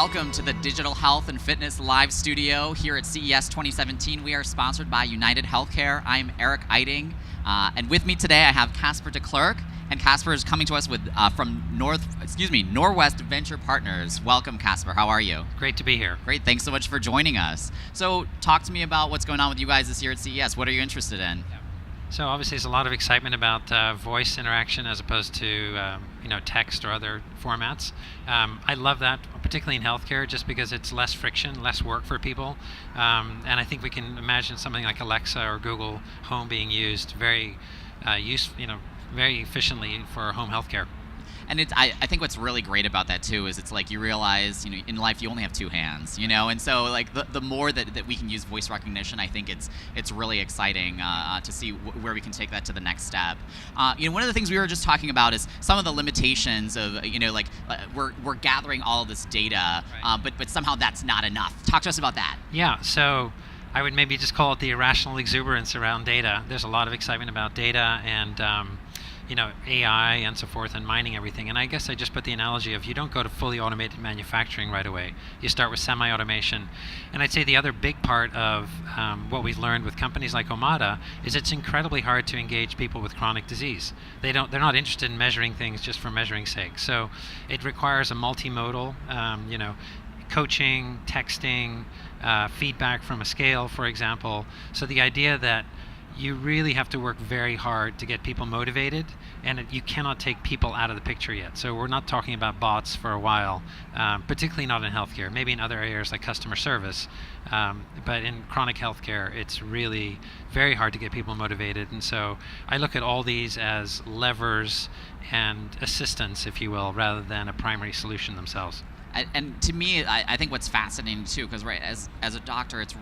Welcome to the Digital Health and Fitness Live Studio here at CES 2017. We are sponsored by United Healthcare. I'm Eric Eiting, and with me today I have Casper de Clercq, and Casper is coming to us with from Norwest Venture Partners. Welcome, Casper. How are you? Great to be here. Great. Thanks so much for joining us. So, talk to me about what's going on with you guys this year at CES. What are you interested in? So obviously there's a lot of excitement about voice interaction as opposed to text or other formats. I love that, particularly in healthcare, just because it's less friction, less work for people. And I think we can imagine something like Alexa or Google Home being used very very efficiently for home healthcare. And I think what's really great about that too is it's like you realize, in life you only have two hands, and so like the more that we can use voice recognition, I think it's really exciting to see where we can take that to the next step. One of the things we were just talking about is some of the limitations of, we're gathering all of this data, right. but somehow that's not enough. Talk to us about that. Yeah, so I would maybe just call it the irrational exuberance around data. There's a lot of excitement about data and AI and so forth, and mining everything. And I guess I just put the analogy of you don't go to fully automated manufacturing right away. You start with semi-automation. And I'd say the other big part of what we've learned with companies like Omada is it's incredibly hard to engage people with chronic disease. They're not interested in measuring things just for measuring's sake. So it requires a multimodal, coaching, texting, feedback from a scale, for example. So the idea that you really have to work very hard to get people motivated, and you cannot take people out of the picture yet. So we're not talking about bots for a while, particularly not in healthcare, maybe in other areas like customer service. But in chronic healthcare, it's really very hard to get people motivated. And so I look at all these as levers and assistance, if you will, rather than a primary solution themselves. And to me, I think what's fascinating too, because right, as a doctor, it's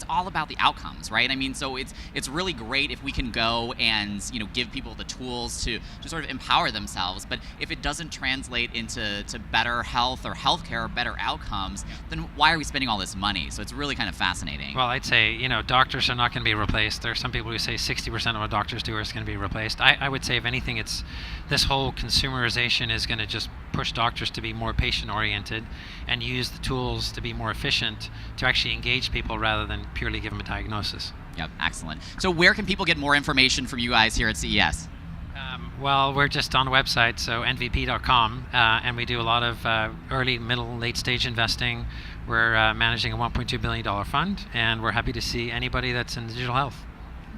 all about the outcomes, right? I mean, so it's really great if we can go and give people the tools to sort of empower themselves. But if it doesn't translate into better health or healthcare or better outcomes, then why are we spending all this money? So it's really kind of fascinating. Well, I'd say doctors are not going to be replaced. There are some people who say 60% of what doctors do is going to be replaced. I would say if anything, it's this whole consumerization is going to just push doctors to be more patient-oriented and use the tools to be more efficient to actually engage people rather than purely give them a diagnosis. Yep, excellent. So where can people get more information from you guys here at CES? Well, we're just on the website, so nvp.com, and we do a lot of early, middle, late-stage investing. We're managing a $1.2 billion fund, and we're happy to see anybody that's in digital health.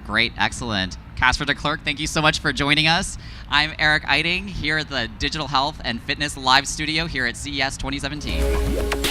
Great, excellent. Casper de Clercq, thank you so much for joining us. I'm Eric Eiting here at the Digital Health and Fitness Live Studio here at CES 2017.